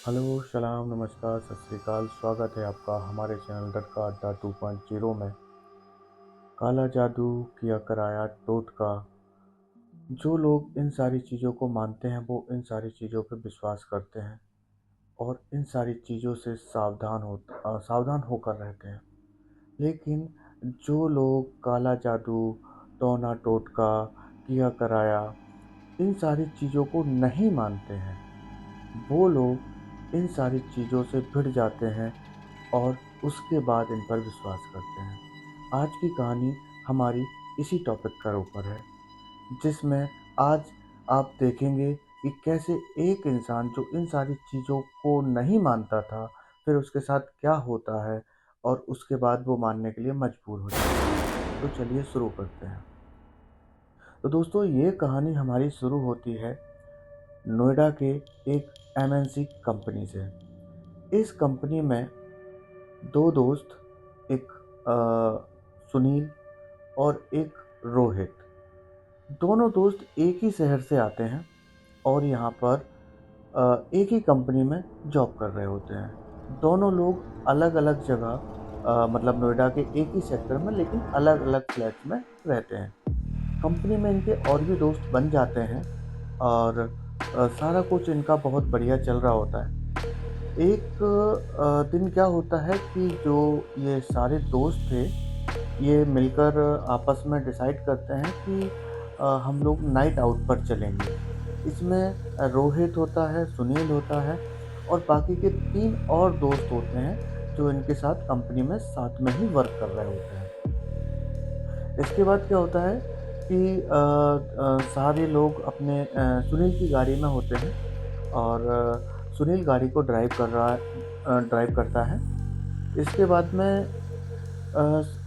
Hello, सलाम, नमस्कार, सत श्री अकाल। स्वागत है आपका हमारे चैनल डर का अड्डा 2.0 में। काला जादू किया कराया टोटका। जो लोग इन सारी चीज़ों को मानते हैं वो इन सारी चीज़ों पे विश्वास करते हैं और इन सारी चीज़ों से सावधान होकर रहते हैं। लेकिन जो लोग काला जादू, टोना टोटका, किया कराया इन सारी चीज़ों को नहीं मानते हैं, वो लोग इन सारी चीज़ों से भिड़ जाते हैं और उसके बाद इन पर विश्वास करते हैं। आज की कहानी हमारी इसी टॉपिक का ऊपर है, जिसमें आज आप देखेंगे कि कैसे एक इंसान जो इन सारी चीज़ों को नहीं मानता था, फिर उसके साथ क्या होता है और उसके बाद वो मानने के लिए मजबूर हो जाता है। तो चलिए शुरू करते हैं। तो दोस्तों, ये कहानी हमारी शुरू होती है नोएडा के एक एमएनसी कंपनी से। इस कंपनी में 2 दोस्त, एक सुनील और एक रोहित, दोनों दोस्त एक ही शहर से आते हैं और यहाँ पर एक ही कंपनी में जॉब कर रहे होते हैं। दोनों लोग अलग-अलग जगह मतलब नोएडा के एक ही सेक्टर में लेकिन अलग-अलग फ्लैट में रहते हैं। कंपनी में इनके और भी दोस्त बन जाते हैं और सारा कुछ इनका बहुत बढ़िया चल रहा होता है। एक दिन क्या होता है कि जो ये सारे दोस्त थे, ये मिलकर आपस में डिसाइड करते हैं कि हम लोग नाइट आउट पर चलेंगे। इसमें रोहित होता है, सुनील होता है और बाकी के 3 और दोस्त होते हैं, जो इनके साथ कंपनी में साथ में ही वर्क कर रहे होते हैं। इसके बाद क्या होता है कि सारे लोग अपने सुनील की गाड़ी में होते हैं और सुनील गाड़ी को ड्राइव करता है। इसके बाद में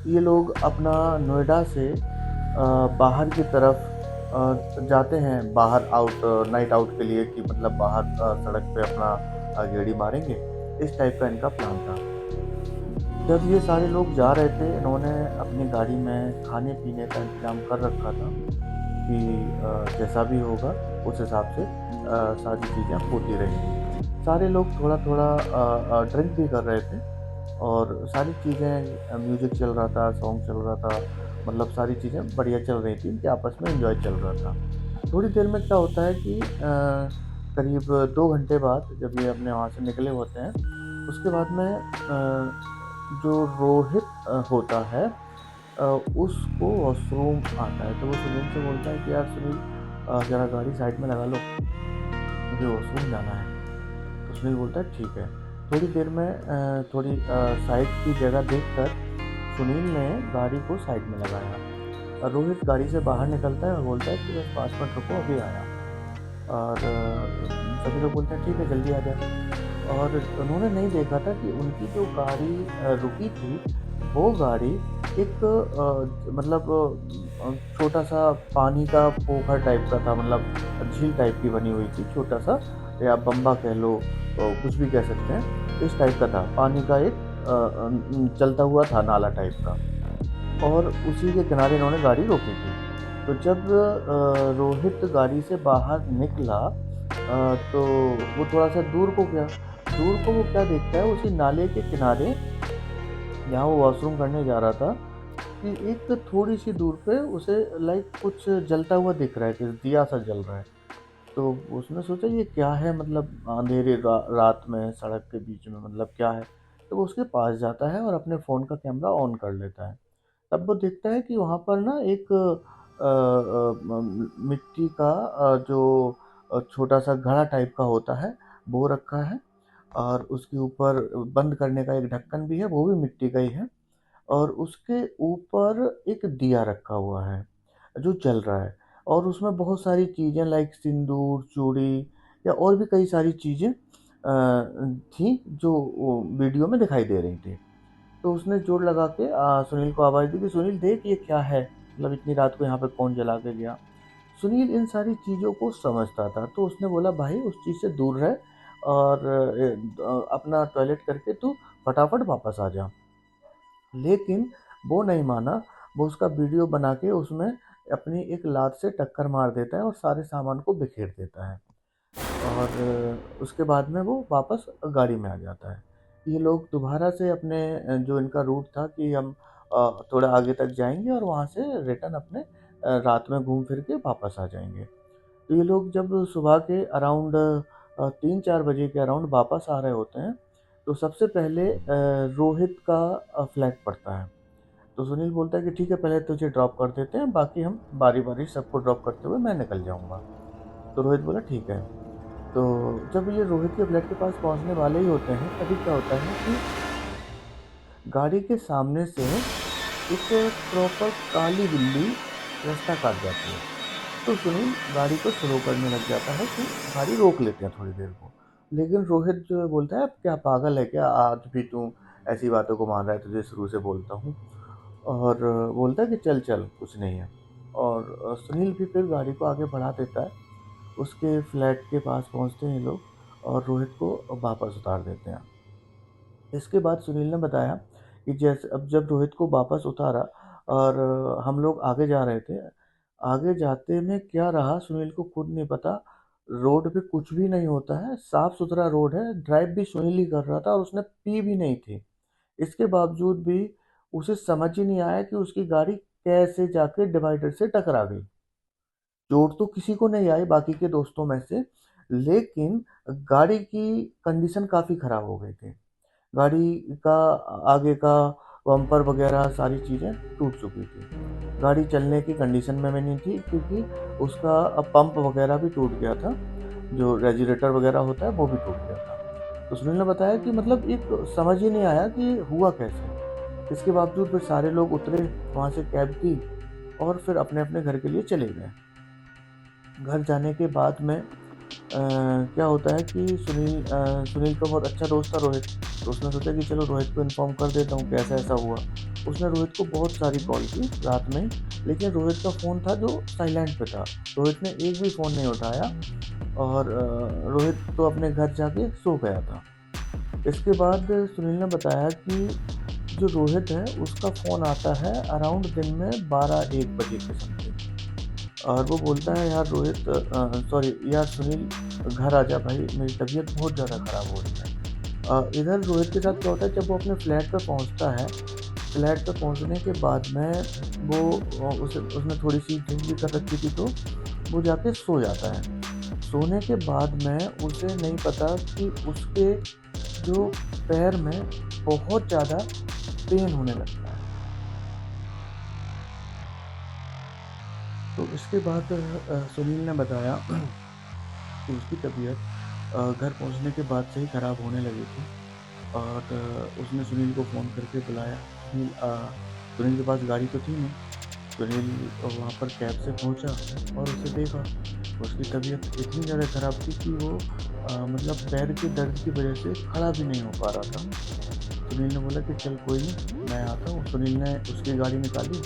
ये लोग अपना नोएडा से बाहर की तरफ जाते हैं, बाहर नाइट आउट के लिए, कि मतलब बाहर सड़क पे अपना गेड़ी मारेंगे। इस टाइप का इनका प्लान था। जब ये सारे लोग जा रहे थे, इन्होंने अपनी गाड़ी में खाने-पीने का इंतज़ाम कर रखा था कि जैसा भी होगा उस हिसाब से सारी चीज़ें होती रहेंगी। सारे लोग थोड़ा-थोड़ा ड्रिंक भी कर रहे थे और सारी चीज़ें म्यूज़िक चल रहा था, सॉन्ग चल रहा था, मतलब सारी चीज़ें बढ़िया चल रही थी, इनके आपस में एन्जॉय चल रहा था। थोड़ी देर में क्या होता है कि करीब 2 घंटे बाद जब ये अपने वहाँ से निकले होते हैं, उसके बाद में जो रोहित होता है, उसको वॉशरूम आता है, तो वो सुनील से बोलता है कि यार सुनील, ज़रा गाड़ी साइड में लगा लो, मुझे वॉशरूम जाना है। तो सुनील बोलता है ठीक है। थोड़ी देर में साइड की जगह देखकर सुनील ने गाड़ी को साइड में लगाया और रोहित गाड़ी से बाहर निकलता है और बोलता है कि बस 5 मिनट रुको, अभी आया। और सभी लोग बोलते हैं ठीक है, जल्दी आ जा। और उन्होंने नहीं देखा था कि उनकी जो गाड़ी रुकी थी, वो गाड़ी एक मतलब छोटा-सा पानी का पोखर टाइप का था, मतलब झील टाइप की बनी हुई थी, छोटा-सा, या बम्बा कह लो, कुछ भी कह सकते हैं, इस टाइप का था। पानी का एक चलता हुआ था नाला टाइप का और उसी के किनारे इन्होंने गाड़ी रोकी थी। तो जब रोहित गाड़ी से बाहर निकला, तो वो थोड़ा-सा दूर को गया। दूर को वो क्या देखता है, उसी नाले के किनारे जहाँ वो वॉशरूम करने जा रहा था, कि एक थोड़ी-सी दूर पे उसे लाइक कुछ जलता हुआ दिख रहा है, कि दिया सा जल रहा है। तो उसने सोचा ये क्या है, मतलब अंधेरे रात में सड़क के बीच में, मतलब क्या है? तो वो उसके पास जाता है और अपने फ़ोन का कैमरा ऑन कर लेता है। तब वो देखता है कि वहाँ पर ना एक मिट्टी का जो छोटा-सा घड़ा टाइप का होता है, वो रखा है और उसके ऊपर बंद करने का एक ढक्कन भी है, वो भी मिट्टी का ही है और उसके ऊपर एक दिया रखा हुआ है, जो जल रहा है और उसमें बहुत सारी चीज़ें लाइक सिंदूर, चूड़ी या और भी कई सारी चीज़ें थी, जो वो वीडियो में दिखाई दे रही थी। तो उसने जोर लगा के सुनील को आवाज़ दी कि सुनील देख ये क्या है? मतलब इतनी रात को यहाँ पे कौन जला के गया? सुनील इन सारी चीज़ों को समझता था, तो उसने बोला भाई उस चीज़ से दूर रह और अपना टॉयलेट करके तू फटाफट वापस आ जा। लेकिन वो नहीं माना, वो उसका वीडियो बना के उसमें अपनी एक लात से टक्कर मार देता है और सारे सामान को बिखेर देता है। और उसके बाद में वो वापस गाड़ी में आ जाता है। ये लोग दोबारा से अपने जो इनका रूट था कि हम थोड़ा आगे तक जाएँगे और वहाँ से रिटर्न अपने रात में घूम फिर के वापस आ जाएँगे। तो ये लोग जब सुबह के अराउंड 3-4 बजे के अराउंड वापस आ रहे होते हैं, तो सबसे पहले रोहित का फ्लैट पड़ता है। तो सुनील बोलता है कि ठीक है, पहले तुझे ड्रॉप कर देते हैं, बाकी हम बारी-बारी सबको ड्रॉप करते हुए मैं निकल जाऊँगा। तो रोहित बोला ठीक है। तो जब ये रोहित के फ्लैट के पास पहुँचने वाले ही होते हैं, तभी क्या होता है कि गाड़ी के सामने से एक प्रॉपर काली बिल्ली रास्ता काट जाती है। तो सुनील गाड़ी को स्लो करने लग जाता है कि गाड़ी रोक लेते हैं थोड़ी देर को। लेकिन रोहित जो है बोलता है, अब क्या पागल है क्या, आज भी तू ऐसी बातों को मान रहा है, तुझे शुरू से बोलता हूँ। और बोलता है कि चल चल कुछ नहीं है। और सुनील भी फिर गाड़ी को आगे बढ़ा देता है। उसके फ्लैट के पास पहुँचते हैं ये लोग और रोहित को वापस उतार देते हैं। इसके बाद सुनील ने बताया कि जैसे अब जब रोहित को वापस उतारा और हम लोग आगे जा रहे थे, आगे जाते में क्या रहा सुनील को खुद नहीं पता। रोड पे कुछ भी नहीं होता है, साफ सुथरा रोड है, ड्राइव भी सुनील ही कर रहा था और उसने पी भी नहीं थी। इसके बावजूद भी उसे समझ ही नहीं आया कि उसकी गाड़ी कैसे जाके डिवाइडर से टकरा गई। चोट तो किसी को नहीं आई बाकी के दोस्तों में से, लेकिन गाड़ी की कंडीशन काफ़ी ख़राब हो गई थी। गाड़ी का आगे का बम्पर वगैरह सारी चीज़ें टूट चुकी थी। गाड़ी चलने की कंडीशन में नहीं थी क्योंकि उसका पंप वगैरह भी टूट गया था, जो रेगुलेटर वगैरह होता है वो भी टूट गया था। तो सुनील ने बताया कि मतलब एक समझ ही नहीं आया कि हुआ कैसे। इसके बावजूद फिर सारे लोग उतरे, वहाँ से कैब की और फिर अपने-अपने घर के लिए चले गए। घर जाने के बाद में क्या होता है कि सुनील का बहुत अच्छा दोस्त था रोहित। तो उसने सोचा कि चलो रोहित को इन्फॉर्म कर देता हूँ कि ऐसा-ऐसा हुआ। उसने रोहित को बहुत सारी कॉल की रात में, लेकिन रोहित का फ़ोन था जो साइलेंट पे था। रोहित ने एक भी फ़ोन नहीं उठाया और रोहित तो अपने घर जाके सो गया था। इसके बाद सुनील ने बताया कि जो रोहित है उसका फ़ोन आता है अराउंड दिन में 12-1 बजे के समथिंग। और वो बोलता है, यार रोहित सॉरी यार सुनील, घर आ जा भाई, मेरी तबीयत बहुत ज़्यादा ख़राब हो रही है। इधर रोहित के साथ क्या होता है, जब वो अपने फ्लैट पे पहुंचता है, फ्लैट पे पहुंचने के बाद में वो उसे उसने थोड़ी सी ड्रिंक भी कर रखी थी, तो वो जाके सो जाता है। सोने के बाद में उसे नहीं पता कि उसके जो पैर में बहुत ज़्यादा पेन होने लगता है। तो इसके बाद सुनील ने बताया कि उसकी तबीयत घर पहुंचने के बाद से ही ख़राब होने लगी थी और उसने सुनील को फ़ोन करके बुलाया। सुनील के पास गाड़ी तो थी नहीं। सुनील वहाँ पर कैब से पहुँचा और उसे देखा। उसकी तबीयत इतनी ज़्यादा ख़राब थी कि वो मतलब पैर के दर्द की वजह से खड़ा भी नहीं हो पा रहा था। सुनील ने बोला कि चल कोई नहीं, मैं आता हूँ। सुनील ने उसकी गाड़ी निकाली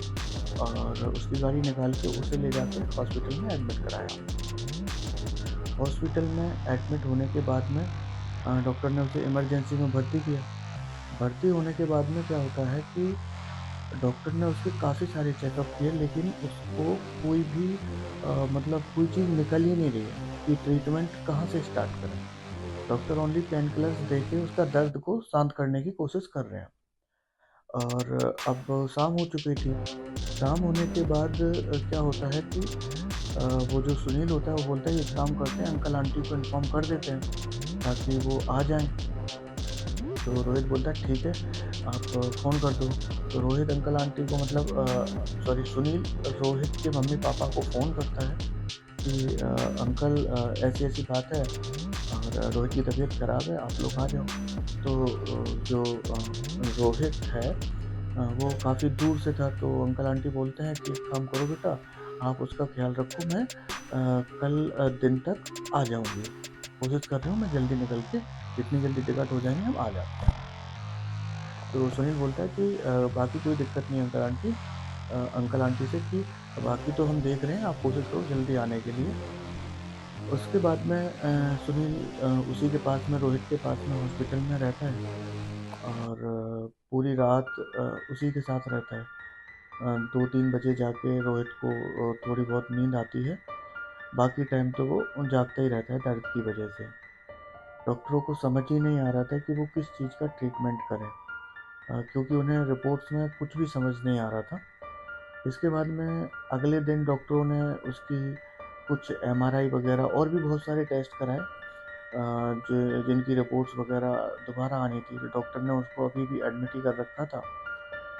और उसकी गाड़ी निकाल के उसे ले जाके हॉस्पिटल में एडमिट कराया। हॉस्पिटल में एडमिट होने के बाद में डॉक्टर ने उसे इमरजेंसी में भर्ती किया। भर्ती होने के बाद में क्या होता है कि डॉक्टर ने उसके काफ़ी सारे चेकअप किए, लेकिन उसको कोई भी मतलब कोई चीज़ निकल ही नहीं रही है कि ट्रीटमेंट कहाँ से स्टार्ट करें। डॉक्टर ओनली पेन किलर्स दे के उसका दर्द को शांत करने की कोशिश कर रहे हैं। और अब शाम हो चुकी थी। शाम होने के बाद क्या होता है कि वो जो सुनील होता है वो बोलता है, एक काम करते हैं, अंकल आंटी को इन्फॉर्म कर देते हैं ताकि वो आ जाएँ। तो रोहित बोलता है ठीक है, आप फ़ोन कर दो। तो रोहित अंकल आंटी को मतलब सॉरी सुनील रोहित के मम्मी पापा को फ़ोन करता है कि अंकल ऐसी-ऐसी बात है और रोहित की तबीयत ख़राब है, आप लोग आ जाओ। तो जो रोहित है वो काफ़ी दूर से था, तो अंकल आंटी बोलते हैं कि एक काम करो बेटा, आप उसका ख़्याल रखो, मैं कल दिन तक आ जाऊँगी। कोशिश कर रही हूँ मैं जल्दी निकल के, जितनी जल्दी टिकट हो जाएँगे हम आ जाते हैं। तो सुनील बोलता है कि बाकी कोई दिक्कत नहीं है अंकल आंटी, अंकल आंटी से कि बाकी तो हम देख रहे हैं, आप कोशिश करो जल्दी आने के लिए। उसके बाद में सुनील उसी के पास में, रोहित के पास में हॉस्पिटल में रहता है और पूरी रात उसी के साथ रहता है। 2-3 बजे जाके रोहित को थोड़ी बहुत नींद आती है बाकी टाइम तो वो जागता ही रहता है दर्द की वजह से। डॉक्टरों को समझ ही नहीं आ रहा था कि वो किस चीज़ का ट्रीटमेंट करें, क्योंकि उन्हें रिपोर्ट्स में कुछ भी समझ नहीं आ रहा था। इसके बाद में अगले दिन डॉक्टरों ने उसकी कुछ एमआरआई वगैरह और भी बहुत सारे टेस्ट कराए, जिनकी रिपोर्ट्स वगैरह दोबारा आनी थी। तो डॉक्टर ने उसको अभी भी एडमिट ही कर रखा था।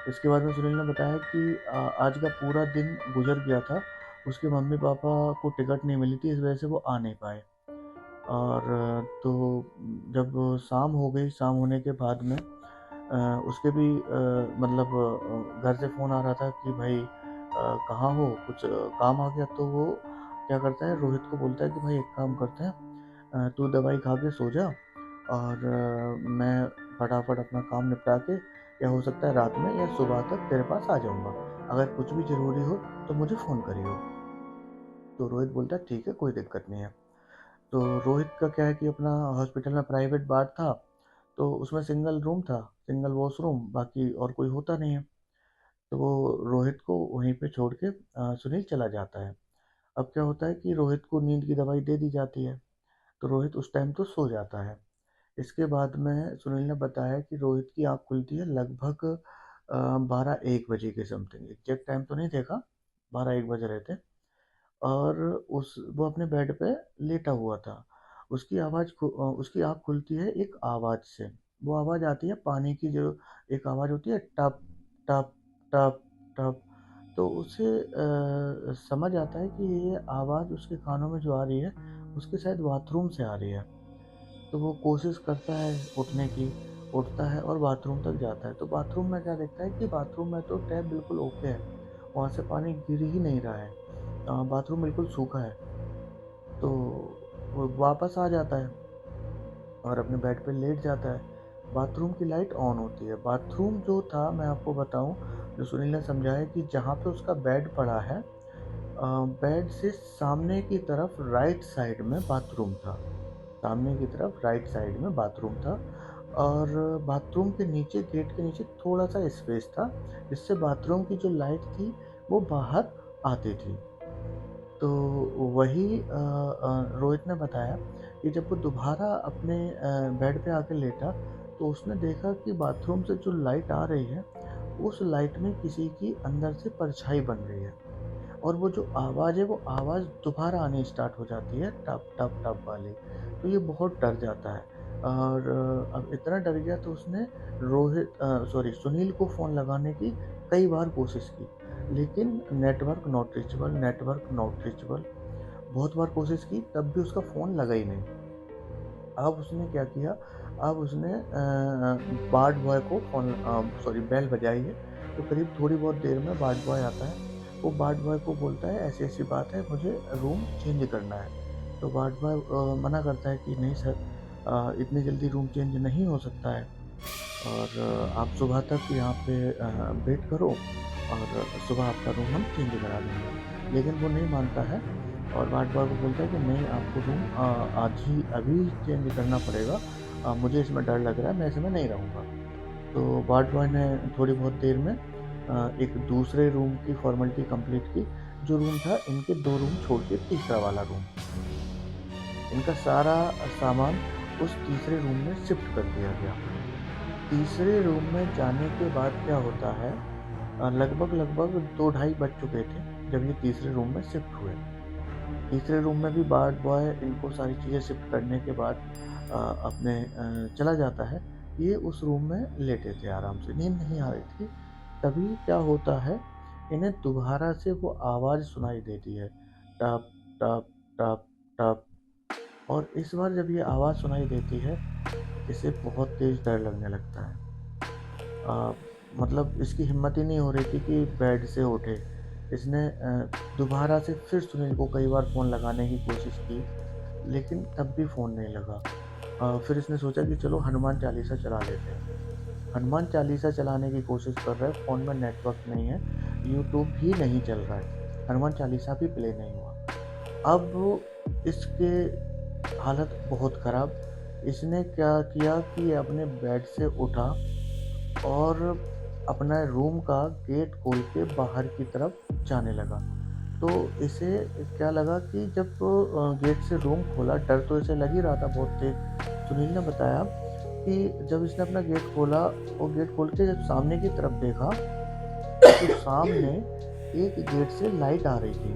इसके बाद में सुनील ने बताया कि आज का पूरा दिन गुजर गया था, उसके मम्मी पापा को टिकट नहीं मिली थी, इस वजह से वो आ नहीं पाए। और तो जब शाम हो गई, शाम होने के बाद में उसके भी मतलब घर से फ़ोन आ रहा था कि भाई कहाँ हो, कुछ काम आ गया। तो वो क्या करता है, रोहित को बोलता है कि भाई एक काम करते हैं, तू दवाई खा के सो जा और मैं फटाफट अपना काम निपटा के, या हो सकता है रात में या सुबह तक तेरे पास आ जाऊँगा। अगर कुछ भी ज़रूरी हो तो मुझे फ़ोन करियो। तो रोहित बोलता है ठीक है, कोई दिक्कत नहीं है। तो रोहित का क्या है कि अपना हॉस्पिटल में प्राइवेट वार्ड था, तो उसमें सिंगल रूम था, सिंगल वॉशरूम, बाकी और कोई होता नहीं है। तो वो रोहित को वहीं पे छोड़ के सुनील चला जाता है। अब क्या होता है कि रोहित को नींद की दवाई दे दी जाती है, तो रोहित उस टाइम तो सो जाता है। इसके बाद में सुनील ने बताया कि रोहित की आँख खुलती है लगभग 12-1 बजे के समथिंग, एग्जैक्ट टाइम तो नहीं देखा, 12-1 बज रहे थे। और उस वो अपने बेड पे लेटा हुआ था। उसकी आँख खुलती है एक आवाज़ से। वो आवाज़ आती है पानी की, जो एक आवाज़ होती है टप, टप, टप, टप। तो उसे समझ आता है कि ये आवाज़ उसके कानों में जो आ रही है, उसके शायद बाथरूम से आ रही है। तो वो कोशिश करता है उठने की, उठता है और बाथरूम तक जाता है। तो बाथरूम में क्या देखता है कि बाथरूम में तो टैप बिल्कुल ओके है, वहाँ से पानी गिर ही नहीं रहा है। बाथरूम बिल्कुल सूखा है। तो वो वापस आ जाता है और अपने बेड पे लेट जाता है। बाथरूम की लाइट ऑन होती है। बाथरूम जो था, मैं आपको बताऊं, जो सुनील ने समझाया कि जहाँ पे उसका बेड पड़ा है, बेड से सामने की तरफ राइट साइड में बाथरूम था। सामने की तरफ राइट साइड में बाथरूम था। और बाथरूम के नीचे, गेट के नीचे थोड़ा सा स्पेस था, जिससे बाथरूम की जो लाइट थी वो बाहर आती थी। तो वही रोहित ने बताया कि जब वो दोबारा अपने बेड पे आके लेटा, तो उसने देखा कि बाथरूम से जो लाइट आ रही है, उस लाइट में किसी की अंदर से परछाई बन रही है। और वो जो आवाज़ है, वो आवाज़ दोबारा आनी स्टार्ट हो जाती है, टप टप टप वाली। तो ये बहुत डर जाता है। और अब इतना डर गया तो उसने सुनील को फ़ोन लगाने की कई बार कोशिश की, लेकिन network not reachable, network not reachable. बहुत बार कोशिश की, तब भी उसका फ़ोन लगा ही नहीं। अब उसने क्या किया, अब उसने वार्ड बॉय को बेल बजाई है। तो करीब थोड़ी बहुत देर में वार्ड बॉय आता है। वो वार्ड बॉय को बोलता है ऐसी-ऐसी बात है, मुझे रूम चेंज करना है। तो वार्ड बॉय मना करता है कि नहीं सर, इतनी जल्दी रूम चेंज नहीं हो सकता है, और आप सुबह तक यहाँ पे वेट करो और सुबह आपका रूम हम चेंज करा देंगे। लेकिन वो नहीं मानता है और वार्ड बॉय को बोलता है कि नहीं, आपको रूम आज ही अभी चेंज करना पड़ेगा, मुझे इसमें डर लग रहा है, मैं इसमें नहीं रहूँगा। तो वार्ड बॉय ने थोड़ी बहुत देर में एक दूसरे रूम की फॉर्मेलिटी कंप्लीट की, जो रूम था इनके 2 रूम छोड़ के तीसरा वाला रूम। इनका सारा सामान उस तीसरे रूम में शिफ्ट कर दिया गया। तीसरे रूम में जाने के बाद क्या होता है, लगभग 2 ढाई बज चुके थे जब ये तीसरे रूम में शिफ्ट हुए। तीसरे रूम में भी वार्ड बॉय इनको सारी चीज़ें शिफ्ट करने के बाद अपने चला जाता है। ये उस रूम में लेटे थे आराम से, नींद नहीं आ रही थी। तभी क्या होता है, इन्हें दोबारा से वो आवाज़ सुनाई देती है, टप, टप, टप, टप। और इस बार जब ये आवाज़ सुनाई देती है, इसे बहुत तेज़ डर लगने लगता है। अ, मतलब इसकी हिम्मत ही नहीं हो रही थी कि बेड से उठे। इसने दोबारा से फिर सुनील को कई बार फ़ोन लगाने की कोशिश की, लेकिन तब भी फ़ोन नहीं लगा। फिर इसने सोचा कि चलो हनुमान चालीसा चला लेते हैं। हनुमान चालीसा चलाने की कोशिश कर रहा है, फ़ोन में नेटवर्क नहीं है, यूट्यूब भी नहीं चल रहा है, हनुमान चालीसा भी प्ले नहीं हुआ। अब इसके हालत बहुत ख़राब। इसने क्या किया कि अपने बेड से उठा और अपना रूम का गेट खोल के बाहर की तरफ जाने लगा। तो इसे क्या लगा कि जब गेट से रूम खोला, डर तो इसे लग ही रहा था बहुत तेज। सुनील ने बताया कि जब इसने अपना गेट खोला और गेट खोल के जब सामने की तरफ देखा, तो सामने एक गेट से लाइट आ रही थी।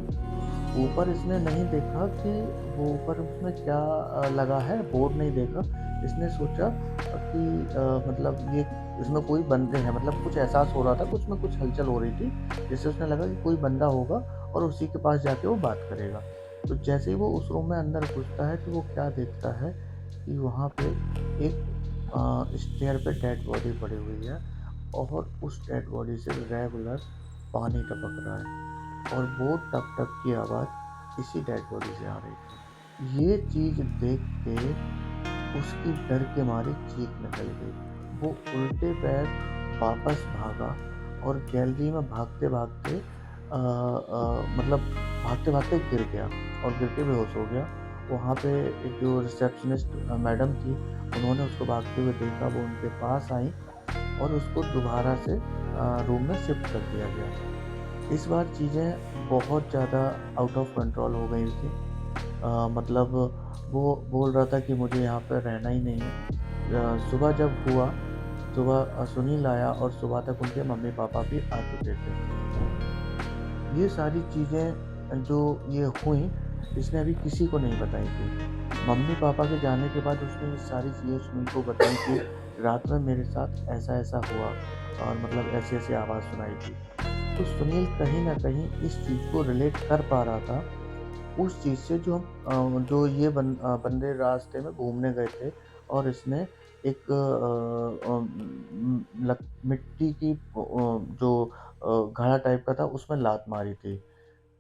ऊपर इसने नहीं देखा कि वो ऊपर उसमें क्या लगा है, बोर्ड नहीं देखा। इसने सोचा कि मतलब ये इसमें कोई बंदे हैं, मतलब कुछ एहसास हो रहा था, कुछ में कुछ हलचल हो रही थी, जिससे उसने लगा कि कोई बंदा होगा और उसी के पास जाके वो बात करेगा। तो जैसे ही वो उस रूम में अंदर घुसता है, तो वो क्या देखता है कि वहाँ पे एक स्टेयर पे डेड बॉडी पड़ी हुई है और उस डेड बॉडी से रेगुलर पानी टपक रहा है और वो टप टप की आवाज़ इसी डेड बॉडी से आ रही थी। ये चीज़ देख के उसकी डर के मारे चीख निकल गई। वो उल्टे पैर वापस भागा और गैलरी में भागते-भागते मतलब भागते-भागते गिर गया और गिर के बेहोश हो गया। वहाँ पे एक जो रिसेप्शनिस्ट मैडम थी, उन्होंने उसको भागते हुए देखा, वो उनके पास आईं और उसको दोबारा से रूम में शिफ्ट कर दिया गया। इस बार चीज़ें बहुत ज़्यादा आउट ऑफ कंट्रोल हो गई थी। मतलब वो बोल रहा था कि मुझे यहाँ पे रहना ही नहीं है। सुबह जब हुआ, सुबह सुनील आया और सुबह तक उनके मम्मी-पापा भी आ चुके थे। ये सारी चीज़ें जो ये हुईं, इसने अभी किसी को नहीं बताई थी। मम्मी-पापा के जाने के बाद उसने ये सारी चीज़ें सुनील को बताई कि रात में मेरे साथ ऐसा-ऐसा हुआ और मतलब ऐसी-ऐसी आवाज़ सुनाई दी। तो सुनील कहीं न कहीं इस चीज़ को रिलेट कर पा रहा था उस चीज़ से जो जो ये बंदे रास्ते में घूमने गए थे और इसने एक मिट्टी की जो घड़ा टाइप का था उसमें लात मारी थी।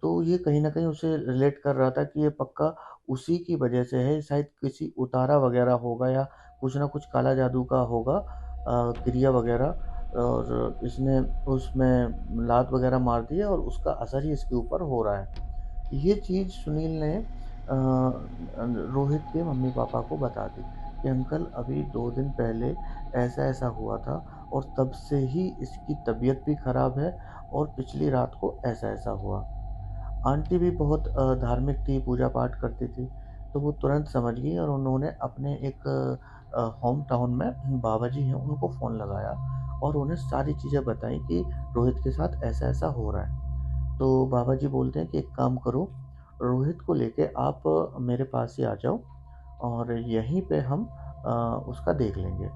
तो ये कहीं न कहीं उसे रिलेट कर रहा था कि ये पक्का उसी की वजह से है, शायद किसी उतारा वग़ैरह होगा या कुछ न कुछ काला जादू का होगा क्रिया वग़ैरह और इसने उसमें लात वग़ैरह मार दी है और उसका असर ही इसके ऊपर हो रहा है। ये चीज़ सुनील ने रोहित के मम्मी-पापा को बता दी कि अंकल अभी 2 दिन पहले ऐसा-ऐसा हुआ था और तब से ही इसकी तबीयत भी ख़राब है और पिछली रात को ऐसा-ऐसा हुआ। आंटी भी बहुत धार्मिक थी, पूजा-पाठ करती थी, तो वो तुरंत समझ गई और उन्होंने अपने एक होम टाउन में बाबा जी हैं, उनको फ़ोन लगाया और उन्हें सारी चीज़ें बताई कि रोहित के साथ ऐसा-ऐसा हो रहा है। तो बाबा जी बोलते हैं कि एक काम करो, रोहित को लेके आप मेरे पास ही आ जाओ और यहीं पे हम उसका देख लेंगे।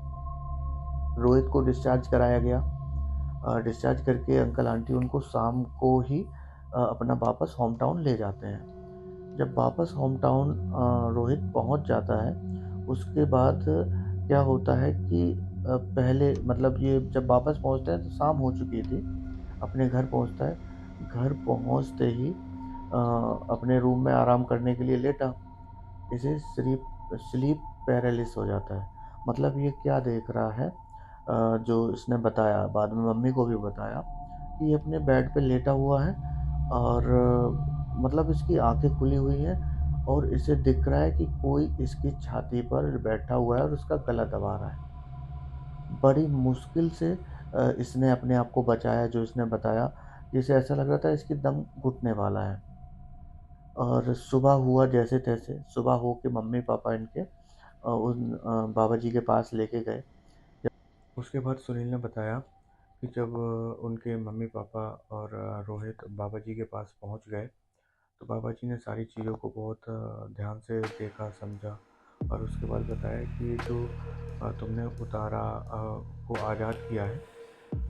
रोहित को डिस्चार्ज कराया गया। डिस्चार्ज करके अंकल आंटी उनको शाम को ही अपना वापस होम टाउन ले जाते हैं। जब वापस होम टाउन रोहित पहुंच जाता है, उसके बाद क्या होता है कि पहले मतलब ये जब वापस पहुंचते हैं तो शाम हो चुकी थी। अपने घर पहुंचता है, घर पहुंचते ही अपने रूम में आराम करने के लिए लेटा, इसे स्लीप स्लीप पैरालिसिस हो जाता है। मतलब ये क्या देख रहा है जो इसने बताया, बाद में मम्मी को भी बताया कि ये अपने बेड पे लेटा हुआ है और मतलब इसकी आँखें खुली हुई हैं और इसे दिख रहा है कि कोई इसकी छाती पर बैठा हुआ है और उसका गला दबा रहा है। बड़ी मुश्किल से इसने अपने आप को बचाया जो इसने बताया, जिसे ऐसा लग रहा था इसकी दम घुटने वाला है। और सुबह हुआ जैसे-तैसे, सुबह हो के मम्मी-पापा इनके उन बाबा जी के पास लेके गए। उसके बाद सुनील ने बताया कि जब उनके मम्मी-पापा और रोहित बाबा जी के पास पहुंच गए, तो बाबा जी ने सारी चीज़ों को बहुत ध्यान से देखा, समझा और उसके बाद बताया कि ये जो तुमने उतारा को आज़ाद किया है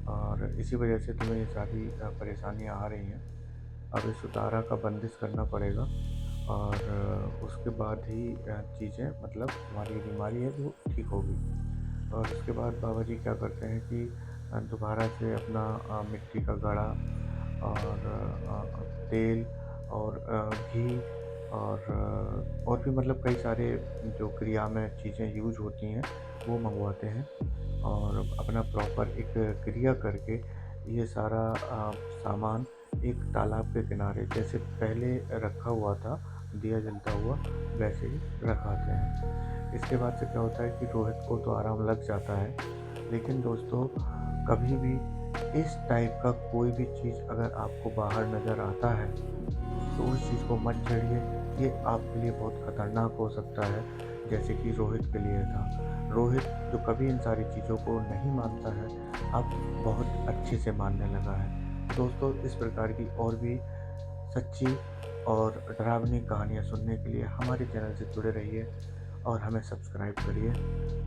और इसी वजह से तुम्हें ये सारी परेशानियाँ आ रही हैं। अब इस उतारा का बंदिश करना पड़ेगा और उसके बाद ही चीज़ें मतलब तुम्हारी ये बीमारी है वो ठीक होगी। और उसके बाद बाबा जी क्या करते हैं कि दोबारा से अपना मिट्टी का घड़ा और तेल और घी और भी मतलब कई सारे जो क्रिया में चीज़ें यूज़ होती हैं वो मंगवाते हैं और अपना प्रॉपर एक क्रिया करके ये सारा सामान एक तालाब के किनारे जैसे पहले रखा हुआ था, दिया जलता हुआ, वैसे ही रखाते हैं। इसके बाद से क्या होता है कि रोहित को तो आराम लग जाता है, लेकिन दोस्तों कभी भी इस टाइप का कोई भी चीज़ अगर आपको बाहर नज़र आता है, तो उस चीज़ को मत छेड़िए, ये आपके लिए बहुत खतरनाक हो सकता है, जैसे कि रोहित के लिए था। रोहित जो कभी इन सारी चीज़ों को नहीं मानता है, अब बहुत अच्छे से मानने लगा है। दोस्तों, इस प्रकार की और भी सच्ची और डरावनी कहानियाँ सुनने के लिए हमारे चैनल से जुड़े रहिए और हमें सब्सक्राइब करिए।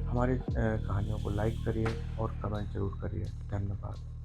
हमारे कहानियों को लाइक करिए और कमेंट ज़रूर करिए। धन्यवाद।